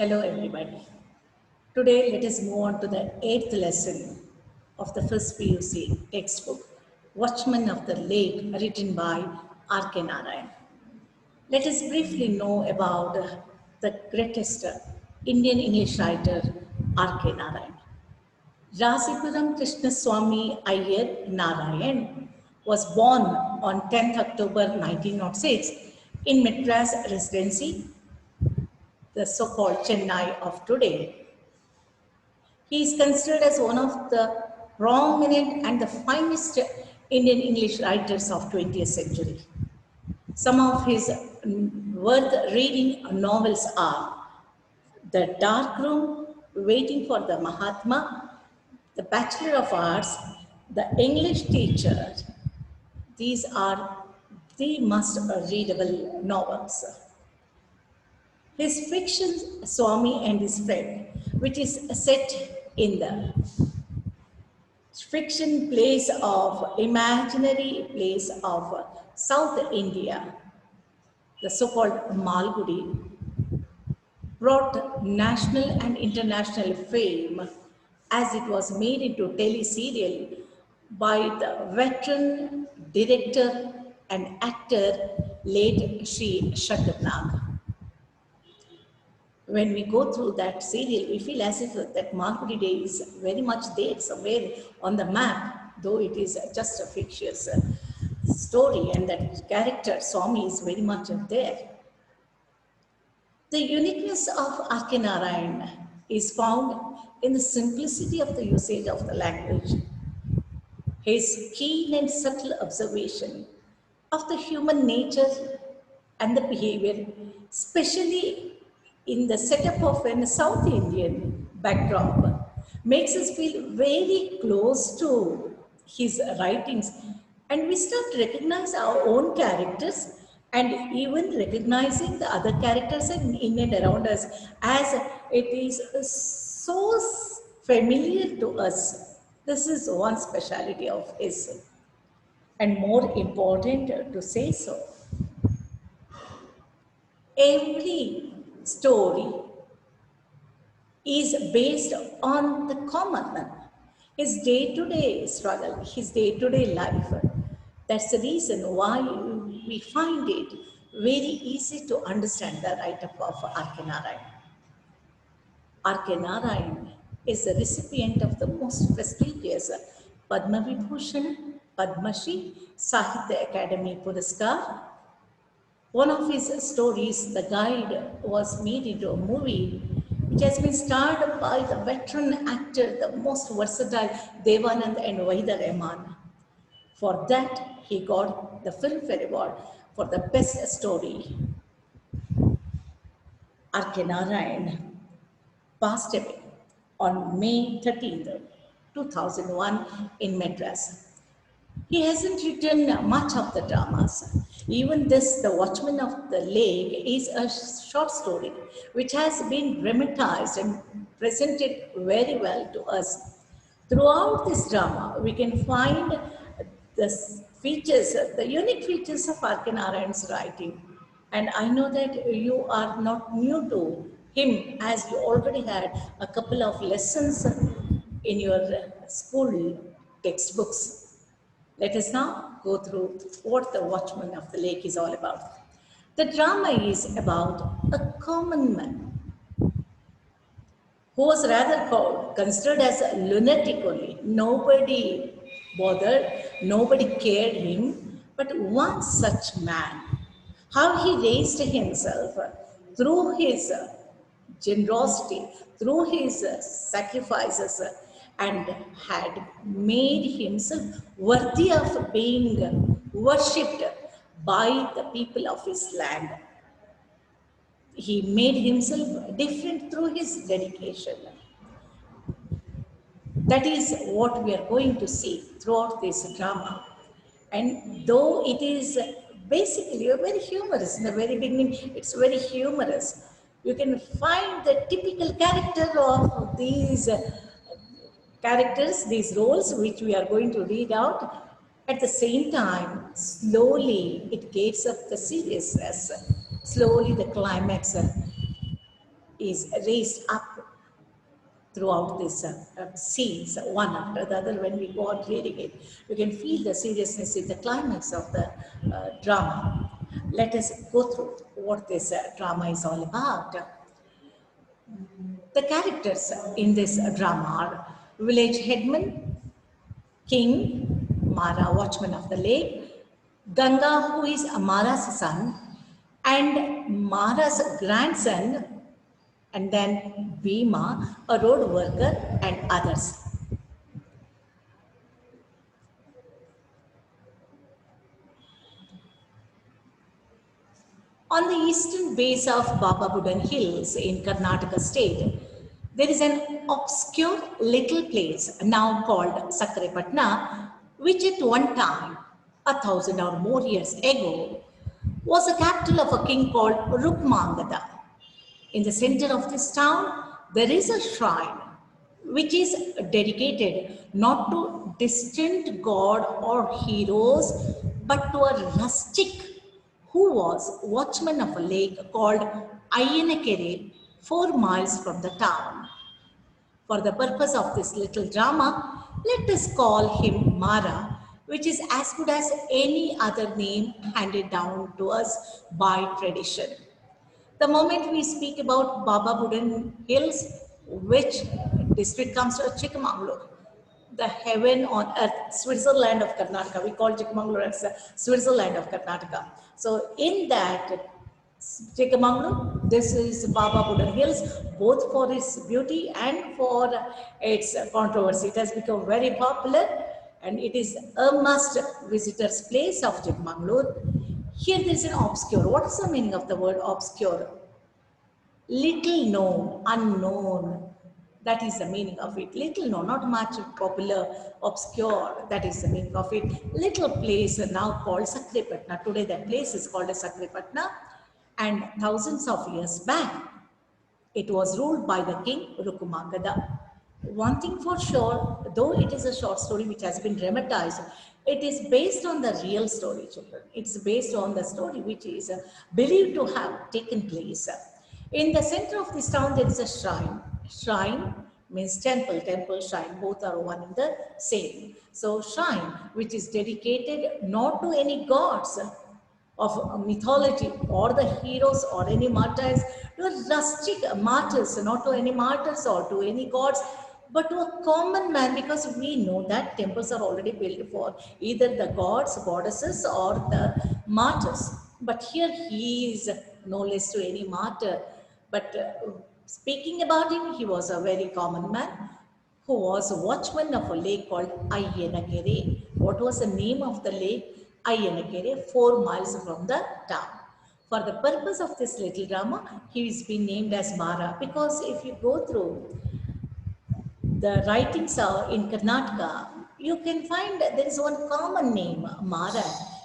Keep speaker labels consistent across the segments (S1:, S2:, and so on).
S1: Hello everybody. Today let us move on to the 8th lesson of the first PUC textbook, Watchman of the Lake, written by R.K. Narayan. Let us briefly know about the greatest Indian English writer, R.K. Narayan. Rasipuram Krishnaswamy Iyer Narayan was born on 10th October 1906 in Madras Residency, the so-called Chennai of today. He is considered as one of the prominent and the finest Indian English writers of 20th century. Some of his worth reading novels are The Dark Room, Waiting for the Mahatma, The Bachelor of Arts, The English Teacher. These are the must-readable novels. His fiction, Swami and His Friend, which is set in the fiction place of imaginary place of South India, the so-called Malgudi, brought national and international fame as it was made into tele-serial by the veteran director and actor late Sri Shankar Nag. When we go through that serial, we feel as if that Malgudi Day is very much there somewhere on the map, though it is just a fictitious story and that character, Swami, is very much there. The uniqueness of R.K. Narayan is found in the simplicity of the usage of the language, his keen and subtle observation of the human nature and the behavior, especially in the setup of a South Indian backdrop, makes us feel very close to his writings, and we start to recognize our own characters and even recognizing the other characters in and around us as it is so familiar to us. This is one speciality of his, and more important to say so. Every story is based on the common man, his day-to-day struggle, his day-to-day life. That's the reason why we find it very easy to understand the write-up of R.K. Narayan. R.K. Narayan is the recipient of the most prestigious Padma Vibhushan, Padma Shri, Sahitya Academy Puraskar. One of his stories, The Guide, was made into a movie which has been starred by the veteran actor, the most versatile Devanand and Wahida Rahman. For that, he got the Filmfare Award for the best story. R.K. Narayan passed away on May 13th, 2001 in Madras. He hasn't written much of the dramas. Even this, The Watchman of the Lake, is a short story which has been dramatized and presented very well to us. Throughout this drama, we can find the features, the unique features of R.K. Narayan's writing. And I know that you are not new to him, as you already had a couple of lessons in your school textbooks. Let us now go through what The Watchman of the Lake is all about. The drama is about a common man who was rather considered as a lunatic only. Nobody bothered, nobody cared him, but one such man, how he raised himself through his generosity, through his sacrifices, and had made himself worthy of being worshipped by the people of his land. He made himself different through his dedication. That is what we are going to see throughout this drama. And though it is basically very humorous in the very beginning, it's very humorous. You can find the typical character of these characters, these roles, which we are going to read out. At the same time, slowly it gets up the seriousness. Slowly the climax is raised up throughout these scenes, one after the other. When we go on reading it, you can feel the seriousness in the climax of the drama. Let us go through what this drama is all about. The characters in this drama are village headman, king, Mara, watchman of the lake, Ganga, who is Mara's son, and Mara's grandson, and then Bhima, a road worker, and others. On the eastern base of Baba Budan Hills in Karnataka state, there is an obscure little place now called Sakrepatna, which at one time, 1,000 or more years ago, was the capital of a king called Rukmangada. In the center of this town, there is a shrine which is dedicated not to distant god or heroes, but to a rustic who was watchman of a lake called Ayanakere, 4 miles from the town. For the purpose of this little drama, let us call him Mara, which is as good as any other name handed down to us by tradition. The moment we speak about Baba Budan Hills, which district comes to Chikmagalur, the heaven on earth, Switzerland of Karnataka. We call Chikmagalur as the Switzerland of Karnataka. So in that Chikmagalur, this is Baba Budan Hills, both for its beauty and for its controversy. It has become very popular and it is a must visitors place of Chikmagalur. Here there is an obscure. What is the meaning of the word obscure? Little known, unknown. That is the meaning of it. Little known, not much popular, obscure. That is the meaning of it. Little place now called Sakrepatna. Today that place is called as Sakrepatna. And thousands of years back, it was ruled by the king Rukumagada. One thing for sure, though it is a short story which has been dramatized, it is based on the real story, children. It's based on the story which is believed to have taken place. In the center of this town, there is a shrine. Shrine means temple, temple, shrine, both are one and the same. So shrine, which is dedicated not to any gods, of mythology or the heroes or any martyrs, to rustic martyrs, not to any martyrs or to any gods, but to a common man, because we know that temples are already built for either the gods, goddesses, or the martyrs. But here he is no less to any martyr. But speaking about him, he was a very common man who was a watchman of a lake called Ayanakere. What was the name of the lake? Ayanakere, 4 miles from the town. For the purpose of this little drama, he is being named as Mara, because if you go through the writings are in Karnataka, you can find that there is one common name, Mara,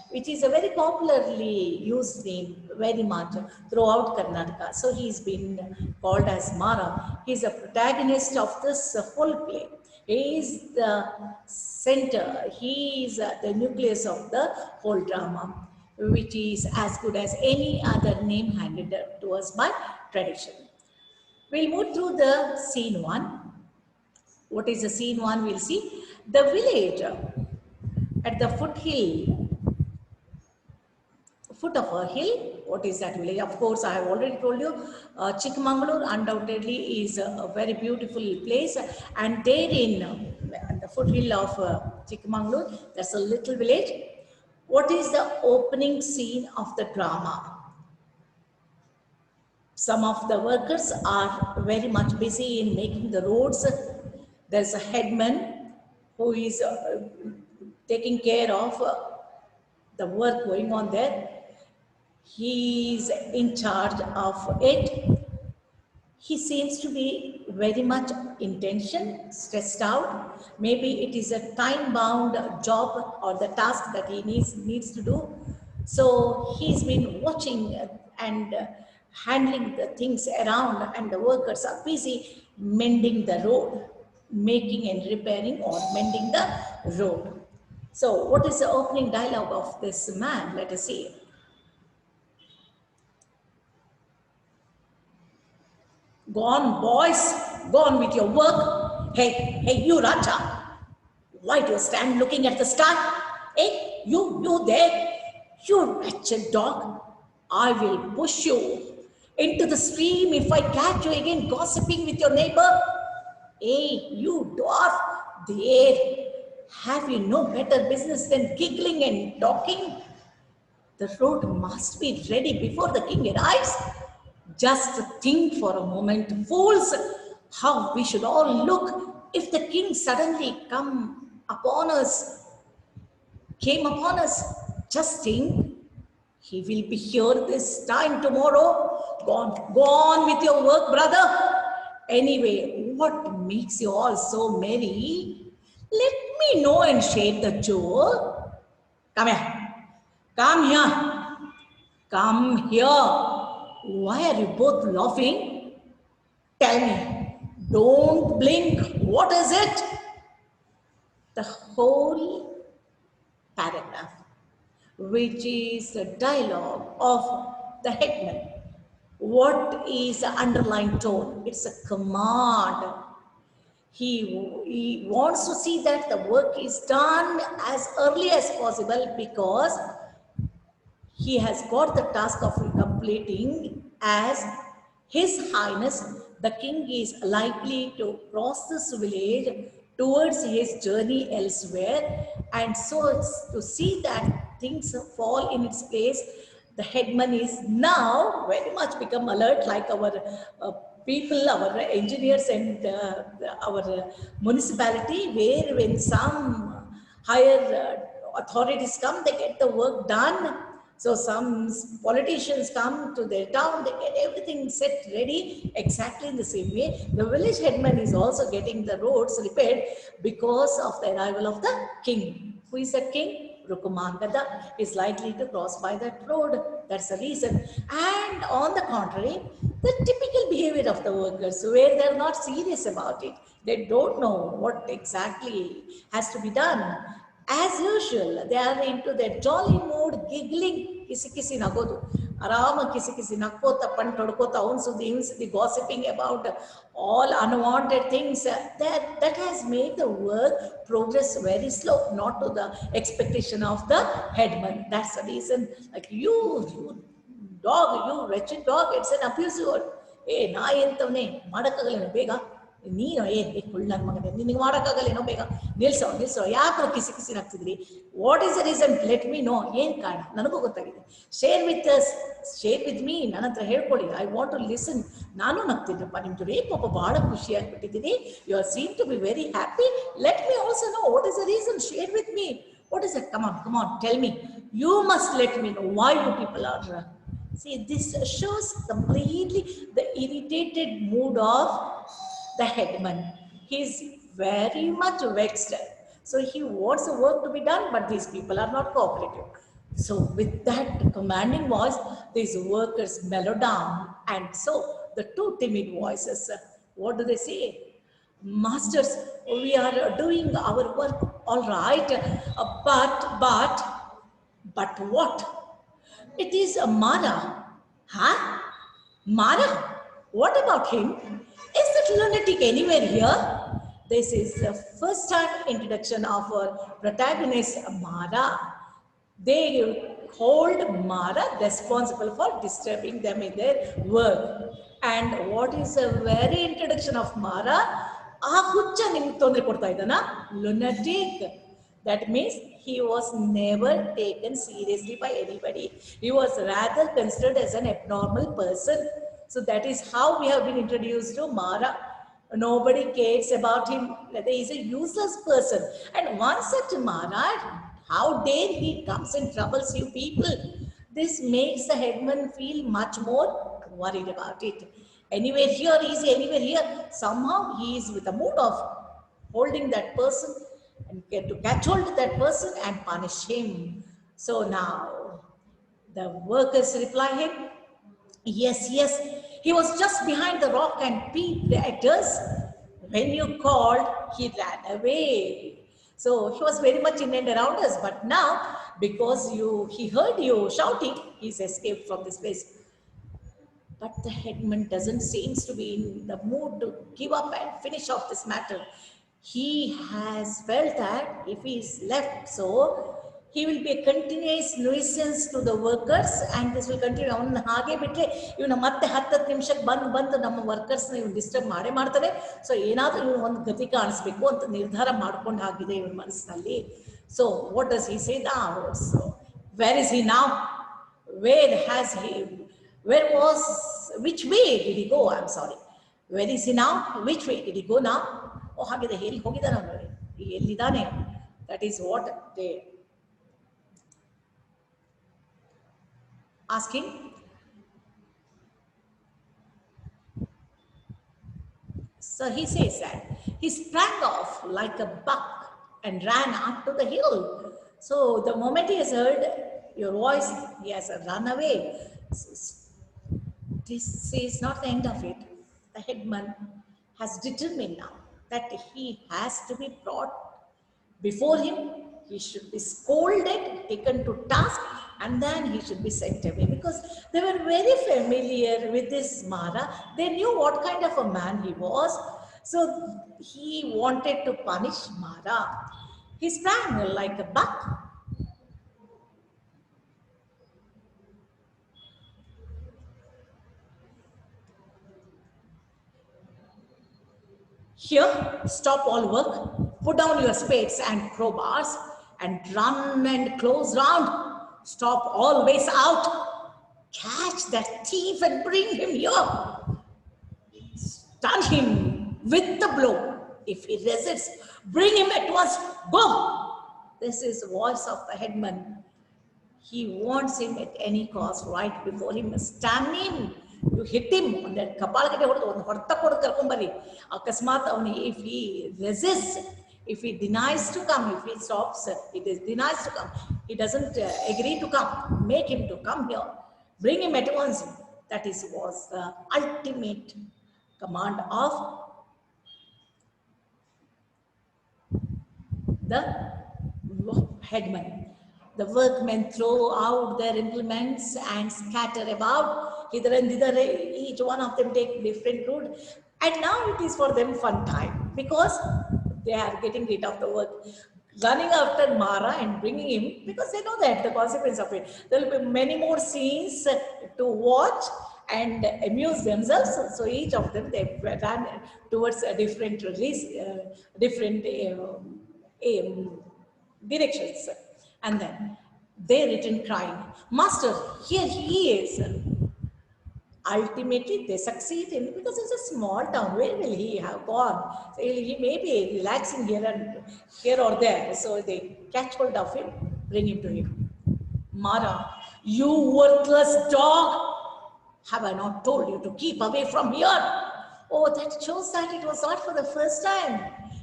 S1: which is a very popularly used name very much throughout Karnataka. So he's been called as Mara. He's a protagonist of this whole play. He is the center, he is the nucleus of the whole drama, which is as good as any other name handed to us by tradition. We'll move through the scene 1. What is the scene 1? We'll see. The village at the foot of a hill. What is that village? Of course, I have already told you, Chikmagalur undoubtedly is a very beautiful place. And therein, at the foothill of Chikmagalur, there's a little village. What is the opening scene of the drama? Some of the workers are very much busy in making the roads. There's a headman who is taking care of the work going on there. He is in charge of it. He seems to be very much in tension, stressed out. Maybe it is a time-bound job or the task that he needs to do. So he's been watching and handling the things around, and the workers are busy mending the road, making and repairing or mending the road. So what is the opening dialogue of this man? Let us see. Go on, boys. Go on with your work. Hey, you Raja. Why do you stand looking at the sky? Hey, you there. You wretched dog. I will push you into the stream if I catch you again gossiping with your neighbor. Hey, you dwarf. There. Have you no better business than giggling and talking? The road must be ready before the king arrives. Just think for a moment, fools, how we should all look if the king suddenly came upon us. Just think, he will be here this time tomorrow. Go on with your work, brother. Anyway, what makes you all so merry? Let me know and share the joke. Come here. Come here. Come here. Why are you both laughing? Tell me. Don't blink. What is it? The whole paragraph, which is the dialogue of the headman. What is the underlying tone? It's a command. He wants to see that the work is done as early as possible because he has got the task of completing as His Highness the King is likely to cross this village towards his journey elsewhere, and so to see that things fall in its place, the headman is now very much become alert, like our people, our engineers, and our municipality, where when some higher authorities come, they get the work done. So some politicians come to their town, they get everything set ready exactly in the same way. The village headman is also getting the roads repaired because of the arrival of the king. Who is the king? Rukumangada is likely to cross by that road. That's the reason. And on the contrary, the typical behavior of the workers, where they're not serious about it, they don't know what exactly has to be done. As usual, they are into their jolly mood, giggling, kisi kisi nagodu. Arama kisi kisi nakota pan todkota unsudi gossiping about all unwanted things. That has made the work progress very slow, not to the expectation of the headman. That's the reason. Like you dog, you wretched dog, it's an abusive word. Hey, na entavne, madakagalena bega. ನೀನು ಕುಳ್ಳ ಮಗನೇ ನಿನಗೆ ಮಾಡೋಕ್ಕಾಗಲ್ಲೇನೋ ಬೇಗ ನಿಲ್ಸೋ ಯಾಕೆ ಕಿಸಿ ಕಿಸಿ ಆಗ್ತಿದ್ರಿ what is the reason let me know ಏನು ಕಾರಣ ನನಗೂ ಗೊತ್ತಾಗಿದೆ ಶೇರ್ ವಿತ್ ಮೀ ನನ್ನ ಹತ್ರ ಹೇಳ್ಕೊಳ್ಳಿ ಐ ವಾಂಟ್ ಟು ಲಿಸನ್ ನಾನು ನಗ್ತಿದ್ದಪ್ಪ ನಿಮ್ಮ ಜೊತೆ ಪಾಪ ಭಾಳ ಖುಷಿ ಆಗ್ಬಿಟ್ಟಿದ್ದೀನಿ you are seem to be very happy let me also know what is the reason share with me what is it come on tell me you must let me know why you people R see this shows completely the irritated mood of the headman. He is very much vexed. So he wants the work to be done, but these people are not cooperative. So with that commanding voice, these workers mellow down. And so the two timid voices, what do they say? Masters, we are doing our work all right, but what? It is Mara. Huh? Mara? What about him? Is that lunatic anywhere here? This is the first time introduction of our protagonist, Mara. They hold Mara responsible for disturbing them in their work. And what is the very introduction of Mara? Lunatic. That means he was never taken seriously by anybody. He was rather considered as an abnormal person. So that is how we have been introduced to Mara. Nobody cares about him. He is a useless person. And once at Mara, how dare he comes and troubles you people. This makes the headman feel much more worried about it. Anywhere here, anywhere here. Somehow he is with a mood of holding that person and get to catch hold of that person and punish him. So now the workers reply him, yes, he was just behind the rock and peeped at us. When you called, he ran away. So he was very much in and around us, but now because he heard you shouting, he's escaped from this place. But the headman doesn't seems to be in the mood to give up and finish off this matter. He has felt that if he is left so, he will be a continuous nuisance to the workers and this will continue. ಅವನು ಹಾಗೆ ಬಿಟ್ಟರೆ ಇವನು ಮತ್ತೆ 10 ನಿಮಿಷಕ್ಕೆ ಬಂದು ನಮ್ಮ ವರ್ಕರ್ಸ್ನ ಇವನು disturb ಮಾಡೇ ಮಾಡ್ತಾನೆ. ಸೊ ಏನಾದರೂ ಇವನು ಒಂದು ಗತಿ ಕಾಣಿಸ್ಬೇಕು ಅಂತ ನಿರ್ಧಾರ ಮಾಡ್ಕೊಂಡು ಆಗಿದೆ ಇವನ ಮನಸ್ಸಿನಲ್ಲಿ. So what does he say now? So where is he now? Where has he, where was, which way did he go? I'm sorry. Where is he now? Which way did he go now? Oh, hagide heli hogidana avanu. Ellidane? That is what they asking. So he says that he sprang off like a buck and ran up to the hill. So the moment he has heard your voice, he has run away. This is not the end of it. The headman has determined now that he has to be brought before him. He should be scolded, taken to task, and then he should be sent away, because they were very familiar with this Mara. They knew what kind of a man he was. So he wanted to punish Mara. He sprang like a buck. Here, stop all work, put down your spades and crowbars, and run and close round. Stop always out. Catch that thief and bring him here. Stun him with the blow. If he resists, bring him at once. Go. This is the voice of the headman. He wants him at any cost right before him. Stun him. You hit him on that kapalagade horta kodu karkonbari. Akasmat avani, if he resists, if he denies to come, if he stops, it is denies to come, he doesn't agree to come, make him to come here, bring him at once. That was the ultimate command of the headman. The workmen throw out their implements and scatter about. Each one of them take different route, and now it is for them fun time because they are getting rid of the work, running after Mara and bringing him, because they know that the consequence of it. There will be many more scenes to watch and amuse themselves. So each of them, they ran towards a different release, different directions, and then they returned crying, "Master, here he is." Ultimately, they succeed in, because it's a small town. Where will he have gone? So he may be relaxing here or there. So they catch hold of him, bring him to him. "Mara, you worthless dog! Have I not told you to keep away from here?" Oh, that shows that it was not for the first time.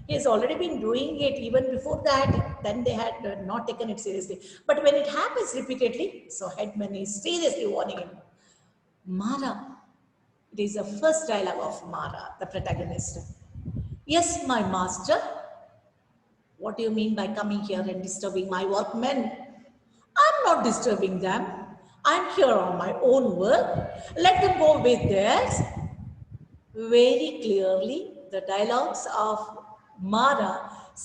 S1: He has already been doing it even before that. Then they had not taken it seriously. But when it happens repeatedly, so headman is seriously warning him. Mara, it is the first dialogue of Mara, the protagonist. "Yes, my master. What do you mean by coming here and disturbing my workmen?" "I'm not disturbing them. I'm here on my own work. Let them go with theirs." Very clearly, the dialogues of Mara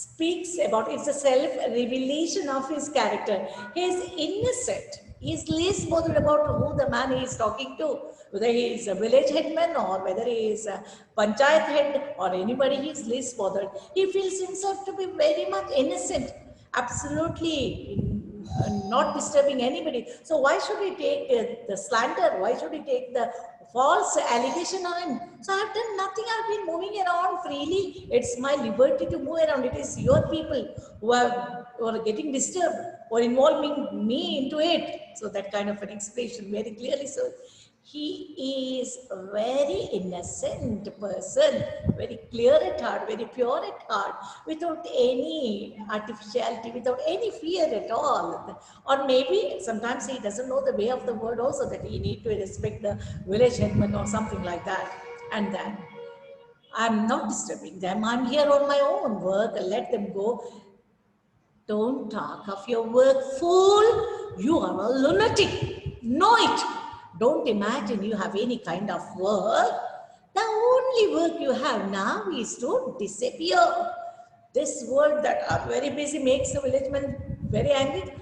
S1: speaks about, it's a self-revelation of his character. He is innocent. He is least bothered about who the man he is talking to, whether he is a village headman or whether he is a panchayat head or anybody. He is least bothered. He feels himself to be very much innocent, absolutely not disturbing anybody. So why should he take the slander? Why should he take the false allegation on him? So I have done nothing. I have been moving around freely. It's my liberty to move around. It is your people who are getting disturbed or involving me into it. So that kind of an expression very clearly. So he is a very innocent person, very clear at heart, very pure at heart, without any artificiality, without any fear at all. Or maybe sometimes he doesn't know the way of the word also, that he need to respect the village headman or something like that. And then, "I'm not disturbing them. I'm here on my own work. Let them go." "Don't talk of your work, fool. You are a lunatic. Know it. Don't imagine you have any kind of work. The only work you have now is to disappear. This word that are very busy makes the villageman very angry.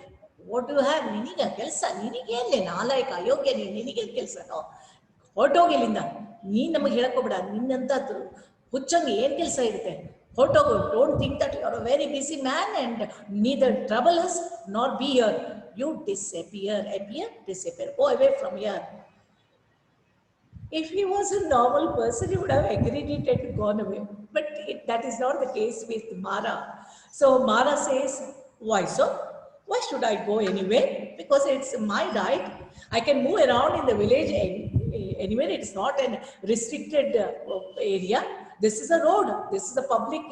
S1: What do you have? Niniga kelsa, ninige nalayaka yoga ninige kelsa no. ಹೊರಟೋಗಿಲ್ಲಿಂದ ನೀನು ನಮಗೆ ಹೇಳಕೋಬೇಡ ನಿನ್ನಂಥದ್ದು ಹುಚ್ಚಂಗೆ ಏನು ಕೆಲಸ ಇರುತ್ತೆ ಹೊರಟೋಗು don't think that you are a very busy man and neither trouble us not be here you disappear appear disappear go away from here. If he was a normal person, he would have agreed it and gone away. But that is not the case with Mara. So Mara says, why so? Why should I go anyway? Because it's my right. I can move around in the village anywhere. It's not a restricted area. This is a road. This is a public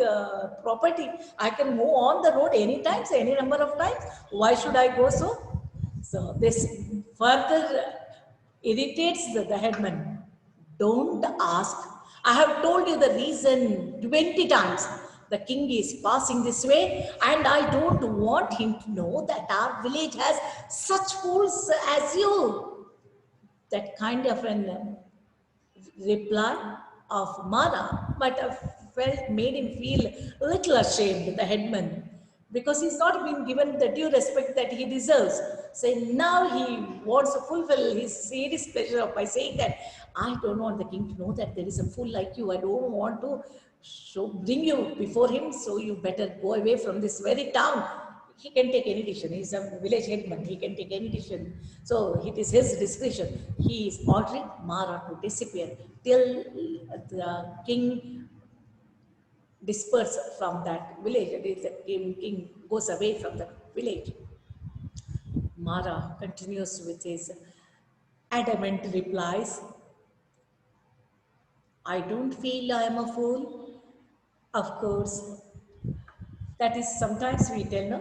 S1: property. I can move on the road anytime, any number of times. Why should I go so? So this further irritates the headman. Don't ask. I have told you the reason 20 times. The king is passing this way and I don't want him to know that our village has such fools as you. That kind of an reply of Mara might have made him feel a little ashamed, the headman, because he's not been given the due respect that he deserves. So now he wants to fulfill his serious pleasure by saying that I don't want the king to know that there is a fool like you. I don't want to bring you before him, so you better go away from this very town. He can take any decision. He's a village headman. He can take any decision. So it is his discretion. He is ordering Mara to disappear till the king disperse from that village. The king goes away from the village. Mara continues with his adamant replies. I don't feel I am a fool. Of course, that is sometimes we tell, no?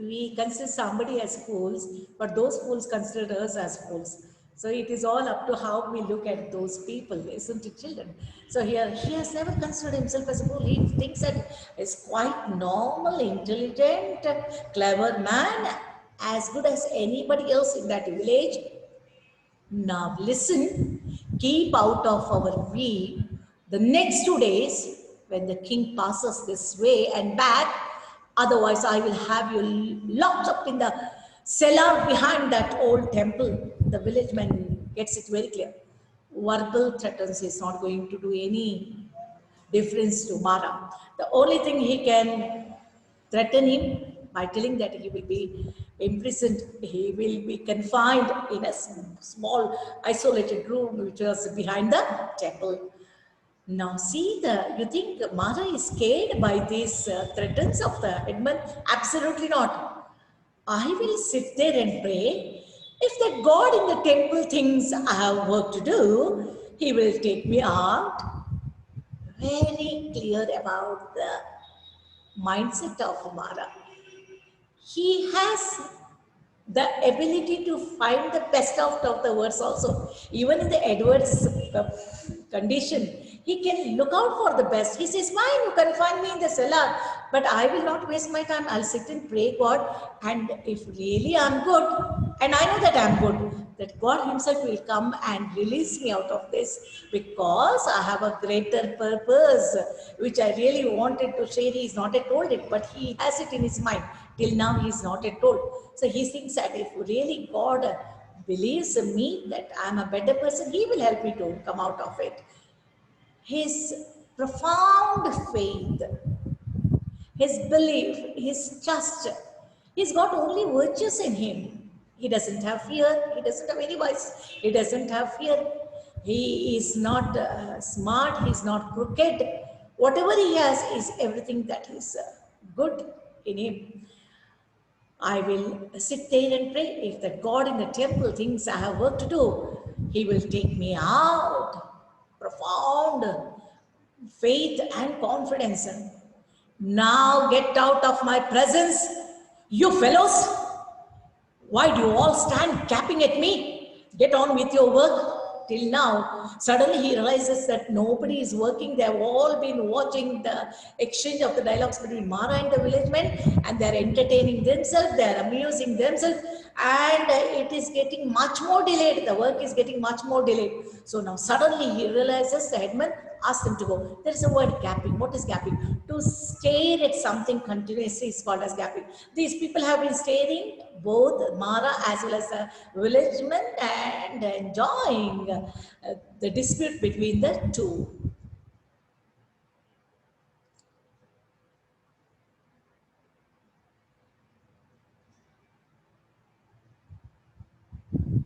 S1: We consider somebody as fools, but those fools consider us as fools. So it is all up to how we look at those people, isn't it, children? So here, he has never considered himself as a fool. He thinks that he's quite normal, intelligent, clever man, as good as anybody else in that village. Now listen, keep out of our view the next 2 days when the king passes this way and back. Otherwise, I will have you locked up in the cellar behind that old temple. The villageman gets it very clear. Verbal threats is not going to do any difference to Mara. The only thing he can threaten him by telling that he will be imprisoned, he will be confined in a small isolated room which was behind the temple. Now see, you think Mara is scared by these threats of the headman? Absolutely not. I will sit there and pray. If that God in the temple thinks I have work to do, he will take me out. Very clear about the mindset of Mara. He has the ability to find the best out of the words also. Even in the adverse condition, he can look out for the best. He says, fine, you can find me in the cellar, but I will not waste my time. I'll sit and pray God, and if really I'm good, and I know that I'm good, that God himself will come and release me out of this, because I have a greater purpose, which I really wanted to share. He's not yet told it, but he has it in his mind. Till now, he's not yet told. So he thinks that if really God believes in me that I'm a better person, he will help me to come out of it. His profound faith, his belief, his trust, he's got only virtues in him. He doesn't have fear. He doesn't have any vice. He doesn't have fear. He is not smart. He's not crooked. Whatever he has is everything that is good in him. I will sit there and pray. If the God in the temple thinks I have work to do, he will take me out. Profound faith and confidence. Now get out of my presence, you fellows. Why do you all stand capping at me? Get on with your work. Till now, suddenly he realizes that nobody is working. They have all been watching the exchange of the dialogues between Mara and the villagemen, and they are entertaining themselves, they are amusing themselves. and it is getting much more delayed. The work is getting much more delayed. So now suddenly he realizes, the headman asks him to go. There is a word gapping. What is gapping? To stare at something continuously is called as gapping. These people have been staring, both Mara as well as the villagemen, and enjoying the dispute between the two.